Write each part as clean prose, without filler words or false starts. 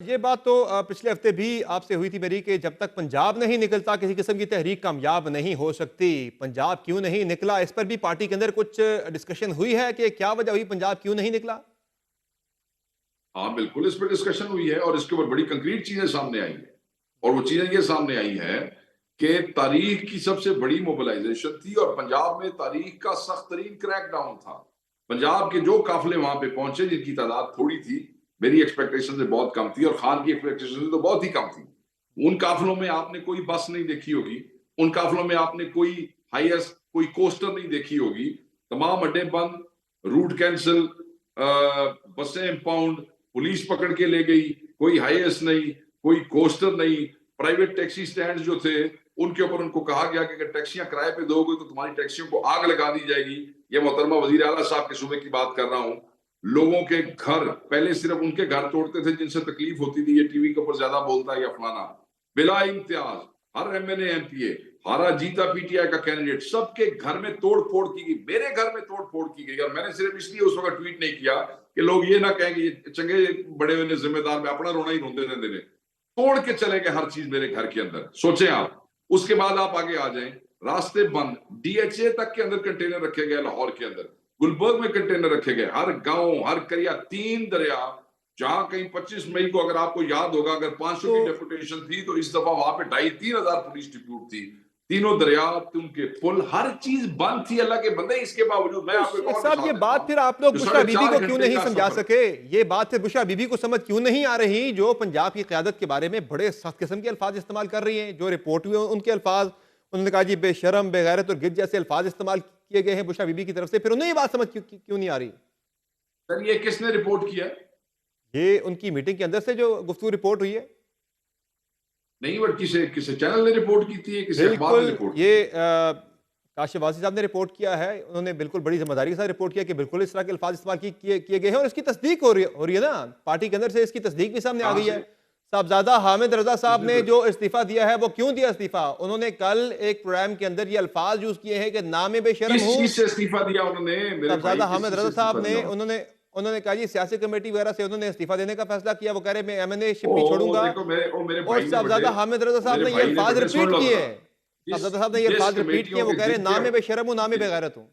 ये बात तो पिछले हफ्ते भी आपसे हुई थी मेरी कि जब तक पंजाब नहीं निकलता किसी किस्म की तहरीक कामयाब नहीं हो सकती। पंजाब क्यों नहीं निकला, इस पर भी पार्टी के अंदर कुछ डिस्कशन हुई है कि क्या वजह हुई, पंजाब क्यों नहीं निकला? हाँ, बिल्कुल इस पे डिस्कशन हुई है और इसके ऊपर बड़ी कंक्रीट चीजें सामने आई है। और वो चीजें ये सामने आई है कि तारीख की सबसे बड़ी मोबिलाइजेशन थी और पंजाब में तारीख का सख्त तरीन क्रैकडाउन था। पंजाब के जो काफिले वहां पे पहुंचे जिनकी तादाद थोड़ी थी, मेरी एक्सपेक्टेशन से बहुत कम थी और खान की एक्सपेक्टेशन से तो बहुत ही कम थी। उन काफिलों में आपने कोई बस नहीं देखी होगी, उन काफिलों में आपने कोई हाईएस्ट कोई कोस्टर नहीं देखी होगी। तमाम अड्डे बंद, रूट कैंसिल, बसें इम्पाउंड, पुलिस पकड़ के ले गई, कोई हाईएस्ट नहीं, कोई कोस्टर नहीं। प्राइवेट टैक्सी स्टैंड जो थे उनके ऊपर उनको कहा गया कि अगर टैक्सियां किराए पे दोगे तो तुम्हारी टैक्सियों को आग लगा दी जाएगी। ये मोहतरमा वजीर आला साहब के सूबे की बात कर रहा हूं। लोगों के घर पहले सिर्फ उनके घर तोड़ते थे जिनसे तकलीफ होती थी, ये टीवी के ऊपर ज्यादा बोलता है या फलाना, बिला इम्तियाज हर एमएनए एमपीए, हारा जीता पीटीआई का कैंडिडेट, सबके घर में तोड़ फोड़ की गई, मेरे घर में तोड़ फोड़ की गई। और मैंने सिर्फ इसलिए उस वक्त ट्वीट नहीं किया कि लोग ये ना कहें कि ये चंगे बड़े हुए जिम्मेदार में अपना रोना ही रोंदे रहते ने। तोड़ के चले गए हर चीज मेरे घर के अंदर, सोचें आप। उसके बाद आप आगे आ जाएं, रास्ते बंद, डीएचए तक के अंदर कंटेनर रखे गए, लाहौर के अंदर गुलबर्ग में कंटेनर रखे गए, हर गांव हर करिया, 3 दरिया। जहां कहीं 25 मई को अगर आपको याद होगा, अगर 500 तो की डेपुटेशन थी तो इस दफा वहां पे 2,500-3,000 पुलिस डिप्यूट थी। तीनों दरिया, उनके पुल, हर चीज बंद थी। अल्लाह के बंदे, इसके बावजूद मैं आपको एक शेख और साहब, मिसाल ये देता बात हूं। फिर आप लोग जो बुशरा साढ़े बीबी चार को क्यों घंटे नहीं का समझा सफर, सके? ये बात फिर बुशरा बीबी को समझ क्यों नहीं आ रही, जो पंजाब की क्यादत के बारे में बड़े सख्त किस्म के अल्फाज इस्तेमाल कर रही हैं? जो रिपोर्ट हुए उनके अल्फाज, उन्होंने कहा जी बेशरम, बेगैरत और गिद्ध जैसे अल्फाज इस्तेमाल किए गए हैं बुशरा बीबी की तरफ से, फिर उन्हें ये बात समझ क्यों नहीं आ रही? सर ये किसने रिपोर्ट किया? ये उनकी मीटिंग के अंदर से जो गुफ्तगू रिपोर्ट हुई है। नहीं, बट किसे किसे चैनल ने रिपोर्ट की थी, किसी अखबार ने बिल्कुल, रिपोर्ट की ये थी? काशिफ वासी साहब ने रिपोर्ट किया है। उन्होंने बिल्कुल बड़ी ज़िम्मेदारी के साथ रिपोर्ट किया कि बिल्कुल इस तरह के अल्फाज इस्तेमाल किए गए हैं और इसकी तस्दीक हो रही है ना, पार्टी के अंदर से इसकी तस्दीक भी सामने आ कहां गई है। से? साहबजादा हामिद रजा साहब किसने ने तो? जो इस्तीफा दिया है, वो क्यों दिया इस्तीफा? उन्होंने कल एक प्रोग्राम के अंदर ये अल्फाज यूज किए हैं कि नामे बेशरम किस हूं। चीज से इस्तीफा दिया उन्होंने मेरे भाई, साहबजादा किस हामिद चीज से रजा इस्तीफा साहब ने दिया उन्होंने? उन्होंने उन्होंने कहा जी सियासी कमेटी वगैरह से उन्होंने इस्तीफा देने का फैसला किया। वो कह रहे मैं एमएनए शिप भी ओ छोड़ूंगा। देखो, मेरे और भाई ने बड़े, साहबजादा हामिद रजा ओ साहब मेरे ने ये भाई ने अल्फाज बड़े, सुन रिपीट लो किए जरा। हैं। जिस साहबजादा साहब ने ये जिस अल्फाज रिपीट किए, कमेटियों वो के कह रहे जितने, नामे बेशरम हूं, नामे बेगैरत हूं,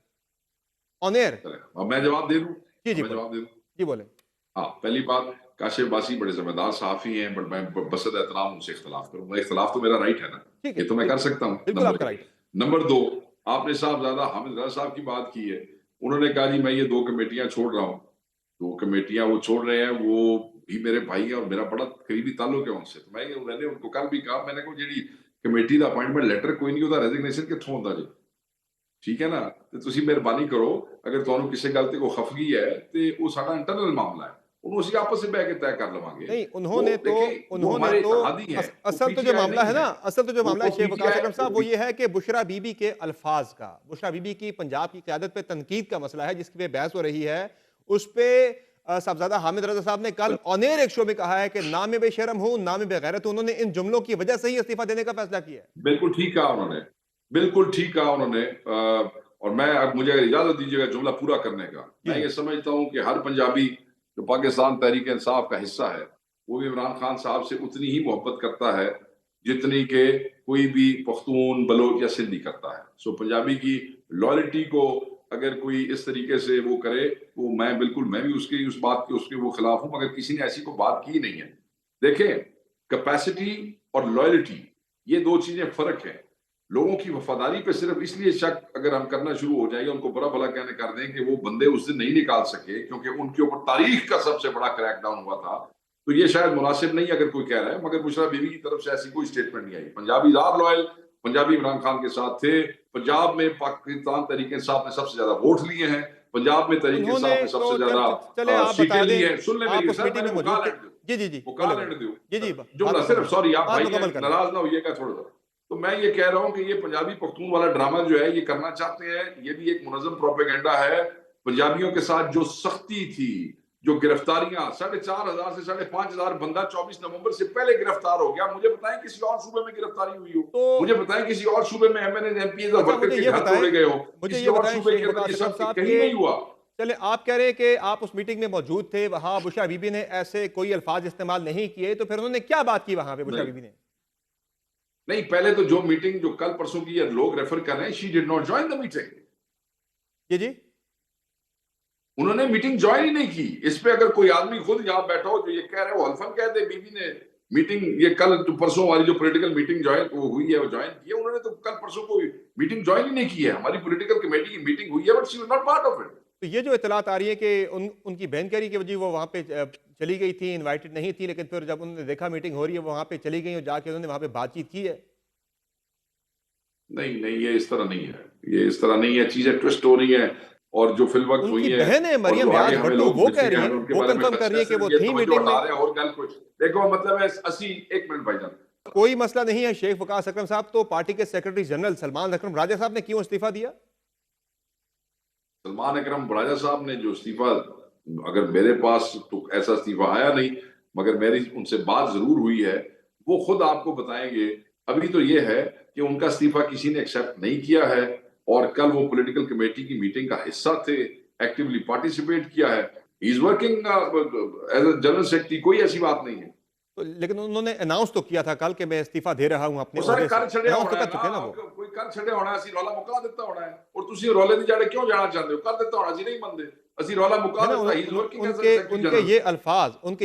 ऑन एयर। अब मैं जवाब दे दूं? जी जी अब मैं बोले। जवाब दे दूं? जी बोले। हाँ, पहली बात, काशिफ बासी बड़े जिम्मेदार सहाफी हैं, बट मैं बसद एहतराम उनसे इख्तलाफ करूंगा। इख्तलाफ तो मेरा राइट है ना, ठीक है ये जी, तो मैं कर ठीक है। सकता हूँ, बिल्कुल नंबर आपका एक। राइट है। नंबर दो, आपने साहबजादा हामिद रजा साहब की बात की है। उन्होंने कहा जी मैं ये 2 कमेटियां छोड़ रहा हूँ। 2 कमेटियां वो छोड़ रहे हैं, वो भी मेरे भाई है और मेरा बड़ा करीबी ताल्लुक है उनसे। तो मैंने उनको कल भी कहा, मैंने कहा जी कमेटी का अपॉइंटमेंट लेटर कोई नहीं होता, रेजिग्नेशन कित्थों होंदा जी? ठीक है ना? ਤੇ ਤੁਸੀਂ ਮਿਹਰਬਾਨੀ ਕਰੋ, ਅਗਰ ਤੁਹਾਨੂੰ ਕਿਸੇ ਗੱਲ ਤੇ ਕੋਈ ਖਫਗੀ ਹੈ ਤੇ ਉਹ ਸਾਡਾ ਇੰਟਰਨਲ ਮਾਮਲਾ ਹੈ, ਉਹਨੂੰ ਅਸੀਂ ਆਪਸ ਵਿੱਚ ਬਹਿ ਕੇ ਤੈਅ ਕਰ ਲਵਾਂਗੇ। नहीं, वो उन्होंने तो देखिए, वो उन्होंने हमारे तो इत्तेहादी हैं, वो असल तो जो पीटीआई मामला नहीं है ना, है। असल तो जो मामला है शेख वकास पीटीआई, अकरम साहब, वो ये है कि बुशरा बीबी के अल्फाज का, बुशरा बीबी की पंजाब की क़यादत पे तनकीद का मसला है जिसकी पे बहस हो रही है। उस पे साहबजादा हामिद रजा साहब ने कल ऑन एयर एक शो में कहा है कि नामे बेशरम हूं, नामे बेगैरत हूं। उन्होंने इन जुमलों की वजह से ही इस्तीफा देने का फैसला किया है। बिल्कुल ठीक कहा उन्होंने, बिल्कुल ठीक कहा उन्होंने। और मैं, अब मुझे अगर इजाजत दीजिएगा जुमला पूरा करने का, जी मैं जी। ये समझता हूं कि हर पंजाबी जो पाकिस्तान तहरीक इंसाफ का हिस्सा है, वो भी इमरान खान साहब से उतनी ही मोहब्बत करता है जितनी के कोई भी पख्तून, बलोच या सिंधी करता है। सो पंजाबी की लॉयल्टी को अगर कोई इस तरीके से वो करे, वो मैं बिल्कुल, मैं भी उसकी उस बात के उसके वो खिलाफ हूं, मगर किसी ने ऐसी को बात की नहीं है। देखें, कैपेसिटी और लॉयल्टी, ये 2 चीजें फर्क है। लोगों की वफादारी पे सिर्फ इसलिए शक अगर हम करना शुरू हो जाएंगे, उनको बुरा भला कहने कर दें कि वो बंदे उस दिन नहीं निकाल सके क्योंकि उनके ऊपर तारीख का सबसे बड़ा क्रैकडाउन हुआ था, तो ये शायद मुनासिब नहीं अगर कोई कह रहा है। मगर बुशरा बीवी की तरफ से ऐसी कोई स्टेटमेंट नहीं आई। पंजाबी आर लॉयल, पंजाबी इमरान खान के साथ थे। पंजाब में पाकिस्तान तहरीक इंसाफ ने सबसे ज्यादा वोट लिए हैं। पंजाब में तहरीक उन्होंने इंसाफ ने तो सबसे चल ज्यादा चले आप सीटें बता ली दें, हैं। सुन ले आप मेरी उस सर, मीटिंग मैंने में वो कहा मौजूद थे। लैंड दो, जी जी जी, वो कहा बोले बोले। लैंड दो जी जी, जुमला, बात सिर्फ मुकम्मल सॉरी आप बात भाई मुकम्मल कर लें। नाराज ना होइएगा थोड़ा सा। तो मैं ये कह रहा हूं कि ये पंजाबी पख्तून वाला ड्रामा जो है ये करना चाहते हैं, ये भी एक मुनज़्ज़म प्रोपेगेंडा है। पंजाबियों के साथ जो सख्ती थी, जो गिरफ्तारियां, 4,500 से 5,500 बंदा 24 नवंबर से पहले गिरफ्तार हो गया। मुझे बताएं किसी और सूबे में गिरफ्तारी हुई हो? तो मुझे बताएं किसी और सूबे में एमएनए एमपीएस और अच्छा वर्कर मुझे के ये घर बताएं, तोड़े गए हो? मुझे किसी ये और बताएं सूबे शेख के अंदर वकास ये अकरम सब साहब कहीं के नहीं हुआ। चले, आप कह रहे हैं कि आप उस मीटिंग में मौजूद थे, वहां बुशरा बीबी ने ऐसे कोई अल्फाज इस्तेमाल नहीं किए, तो फिर उन्होंने क्या बात की वहां पे बुशरा नहीं बीबी ने? नहीं, पहले तो जो मीटिंग जो कल परसों की लोग रेफर कर रहे हैं, she did not join the meeting. जी जी। उन्होंने मीटिंग ज्वाइन ही नहीं की। इस पे अगर कोई आदमी खुद यहाँ बैठा हो जो ये कह रहे हो, हल्फन कह दे बीबी ने मीटिंग ये कल जो परसों वाली जो पॉलिटिकल मीटिंग ज्वाइन वो हुई है वो ज्वाइन की है, उन्होंने तो कल परसों कोई मीटिंग ज्वाइन ही नहीं की है। हमारी पॉलिटिकल कमेटी की मीटिंग हुई है but she was not part of it. तो ये जो इतलात आ रही है कि उनकी बहन कह रही कि जी वो वहां पे चली गई थी, इनवाइटेड नहीं थी, लेकिन फिर जब उन्होंने देखा मीटिंग हो रही है वो वहां पे चली गई और जाके उन्होंने वहां पे बातचीत की है। नहीं नहीं, ये इस तरह नहीं है, ये इस तरह नहीं है, चीजें ट्विस्ट हो रही हैं और जो फिल वक्त उनकी हुई है बहन है और मरियम जो आगे व्यास हमें भट्टो, लोग वो कह मिलते रही हैं है, हमें उनके वो बारे में कंफर्म कर रही है कि वो ये थी समझो मीटिंग हटा में। रहे हैं और गल कुछ देखो, मतलब है 80 एक मिनट भाईजान। कोई मसला नहीं है शेख वकास अकरम साहब, तो पार्टी के सेक्रेटरी जनरल सलमान अकरम राजा साहब ने क्यों इस्तीफा दिया? सलमान अकरम राजा साहब ने जो इस्तीफा, अगर मेरे पास तो ऐसा इस्तीफा आया नहीं, मगर मेरी उनसे बात जरूर हुई है, वो खुद आपको बताएंगे। अभी तो ये है कि उनका इस्तीफा किसी ने एक्सेप्ट नहीं किया है और कल वो पॉलिटिकल कमेटी की मीटिंग का हिस्सा थे, एक्टिवली पार्टिसिपेट किया है। He is working as a general secretary, कोई ऐसी बात नहीं है। तो लेकिन उन्होंने अनाउंस तो किया था कल कि मैं इस्तीफा दे रहा हूं अपने वो सारे ओहदे से, कर छड़े अनाउंस तो होना है कर चुके हैं ना ना, वो। कोई कर छड़े होना है, ਅਸੀਂ रौला मुका ਦਿੱਤਾ होना है और ਤੁਸੀਂ रौले ਦੀ ਜੜੇ क्यों जाना चाहते हो? कर ਦਿੱਤਾ होना, ਅਸੀਂ नहीं ਮੰਨਦੇ, ਅਸੀਂ रौला मुका है ना, ਦਿੱਤਾ। He is working as a उनके सेक्रेटरी उनके जनरल।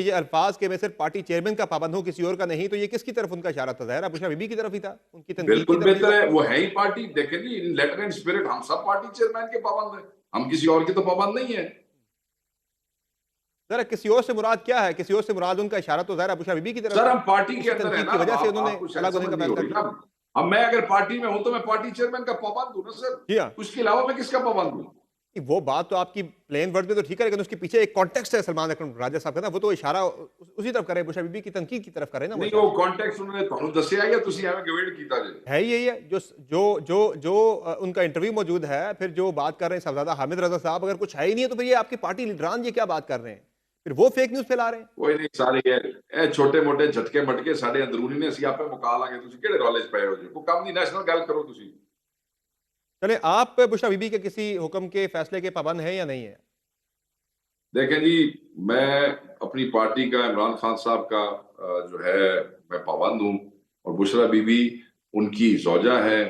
ये अल्फाज के मैं सिर्फ पार्टी चेयरमैन का पाबंद हूं, किसी और का नहीं, तो ये किसकी तरफ उनका इशारा था? ज़ाहिर है बुशरा बीबी की तरफ ही था, उनकी तनकीद बिल्कुल की तरफ ही बेहतर था। है, वो है ही पार्टी। देखें जी, इन लेटर एंड स्पिरिट हम सब पार्टी चेयरमैन के पाबंद हैं, हम किसी और के तो पाबंद नहीं है। जरा किसी और से मुराद क्या है? किसी और से मुराद उनका इशारा तो ज़ाहिर है बुशरा बीबी की तरफ सर था, हम पार्टी के उसी अंदर है तनकीद ना, की वजह से उन्होंने आपको शायद अलग होने समझ का नहीं हो फैसला रही किया। ना। अब मैं अगर पार्टी में हूं तो मैं पार्टी चेयरमैन का पाबंद हूं ना सर, जी हाँ, उसके अलावा मैं किसका पाबंद हूं? वो बात तो आपकी प्लेन वर्ड में तो ठीक है, लेकिन उसके पीछे एक कॉन्टेक्स्ट है सलमान अकरम राजा साहब का ना, वो तो इशारा उसी तरफ करे, बुशरा बीबी की तनकीद की तरफ करे ना वो नहीं, इशारा। वो कॉन्टेक्स्ट उन्होंने ਤੁਹਾਨੂੰ ਦੱਸਿਆ या ਤੁਸੀਂ ਐਵੇਂ ਗਵੇੜ ਕੀਤਾ ਜੇ? है ही यही है जो जो जो जो उनका इंटरव्यू मौजूद है, फिर जो बात कर रहे हैं साहबजादा हामिद रजा साहब, अगर कुछ है ही नहीं है तो फिर ये आपकी पार्टी लीडरान ये क्या बात कर रहे हैं? फिर वो फेक न्यूज़ फैला रहे हैं। ਕੋਈ ਨਹੀਂ, ਸਾਰੇ ਇਹ ਛੋਟੇ ਮੋਟੇ ਝਟਕੇ ਮਟਕੇ ਸਾਡੇ ਅੰਦਰੂਨੀ ਨੇ, ਅਸੀਂ ਆਪੇ ਮੁਕਾ ਲਾਂਗੇ। ਤੁਸੀਂ ਕਿਹੜੇ ਰੌਲੇ 'ਚ ਪਏ ਹੋ ਜੀ? ਕੋਈ ਕੰਮ ਦੀ ਨੈਸ਼ਨਲ ਗੱਲ ਕਰੋ ਤੁਸੀਂ। चले, आप बुशरा बीबी के किसी हुक्म के फैसले के पाबंद हैं या नहीं है? देखें जी, मैं अपनी पार्टी का, इमरान खान साहब का जो है मैं पाबंद हूँ और बुशरा बीबी उनकी ज़ौजा है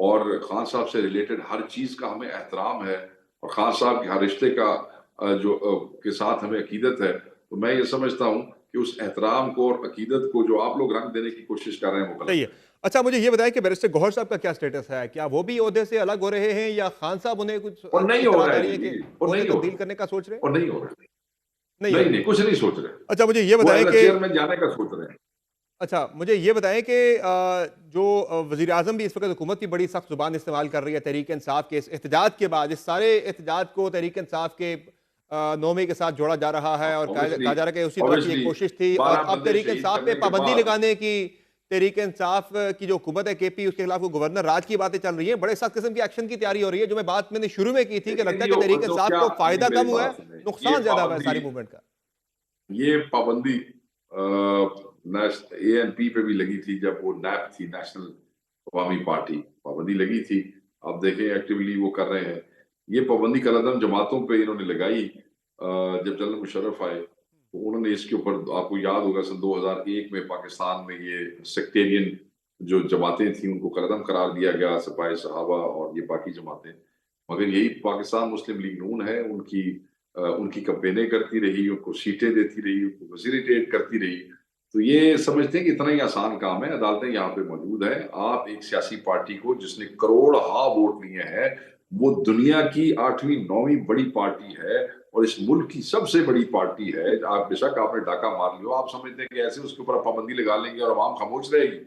और खान साहब से रिलेटेड हर चीज़ का हमें एहतराम है और खान साहब के हर रिश्ते का के साथ हमें अकीदत है। तो मैं ये समझता हूँ कि उस एहतराम को और अकीदत को जो आप लोग रंग देने की कोशिश कर रहे हैं वो गलत सही है। है। अच्छा, मुझे ये बताएं कि बैरिस्टर गौहर साहब का क्या स्टेटस है? क्या वो भी ओहदे से अलग हो रहे हैं या खान साहब उन्हें कुछ और नहीं हो इत्तलात रहा आ है रही है जी, कि और ओहदे नहीं हो तब्दील रहा करने का सोच रहे हैं? और नहीं हो रहा है। नहीं हो नहीं रहा। नहीं, कुछ नहीं सोच रहे। अच्छा, मुझे ये वो बताएं एज कि चेयरमैन जाने का सोच रहे हैं। अच्छा, मुझे ये बताएं कि जो वज़ीर आज़म भी इस वक्त हुकूमत की बड़ी सख्त ज़ुबान इस्तेमाल कर रही है तहरीक इंसाफ के इस एहतजाज के बाद, इस सारे एहतजाज को तहरीक इंसाफ के नौमे के साथ जोड़ा जा रहा है और कहा जा रहा है कि उसी तरह की एक कोशिश थी और 12 अब बंदे तहरीक शहीद इंसाफ पे करने के पाबंदी बाद लगाने की, तहरीक इंसाफ की जो हुकूमत है केपी, उसके खिलाफ वो गवर्नर राज की बातें चल रही हैं, बड़े सख्त किस्म की एक्शन की तैयारी हो रही है। जो मैं बात मैंने शुरू में की थी कि लगता है कि तहरीक तो इंसाफ क्या, को फायदा मेरी कम हुआ है, बात सुनिए, नुकसान ज्यादा हुआ है सारी मूवमेंट का। ये पाबंदी ANP पे भी लगी थी जब वो नैप थी, नेशनल अवामी पार्टी, पाबंदी लगी थी। आप देखें एक्टिवली वो कर रहे हैं। ये पाबंदी कलअदम जमातों पे इन्होंने लगाई जब जनरल मुशर्रफ आए तो उन्होंने इसके ऊपर, आपको याद होगा सन 2001 में पाकिस्तान में ये सेक्टेरियन जो जमातें थी उनको कलअदम करार दिया गया, सिपाही सहाबा और ये बाकी जमातें। मगर यही पाकिस्तान मुस्लिम लीग नून है, उनकी कैंपेनें करती रही, उनको सीटें देती रही, उनको फैसिलिटेट करती रही। तो ये समझते हैं कि इतना ही आसान काम है। अदालतें यहाँ पे मौजूद है। आप एक सियासी पार्टी को जिसने करोड़ वोट लिए हैं, वो दुनिया की 8वीं 9वीं बड़ी पार्टी है और इस मुल्क की सबसे बड़ी पार्टी है। आप बेशक आपने डाका मार लियो, आप समझते हैं कि ऐसे उसके ऊपर पाबंदी लगा लेंगे और आवाम खामोश रहेगी।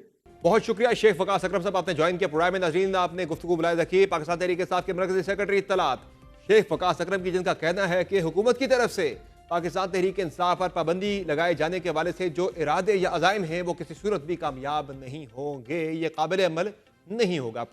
बहुत शुक्रिया शेख वकास अकरम साहब, आपने ज्वाइन किया प्रोग्राम में। नाज़रीन, आपने गुफ्तगू मुलाहिज़ा की पाकिस्तान तहरीक इंसाफ के मरकज़ी सेक्रेटरी इत्तलात शेख वकास अकरम की, जिनका कहना है कि हुकूमत की तरफ से पाकिस्तान तहरीक इंसाफ पर पाबंदी लगाए जाने के हवाले से जो इरादे या अज़ाइम हैं वो किसी सूरत भी कामयाब नहीं होंगे, ये काबिल अमल नहीं होगा।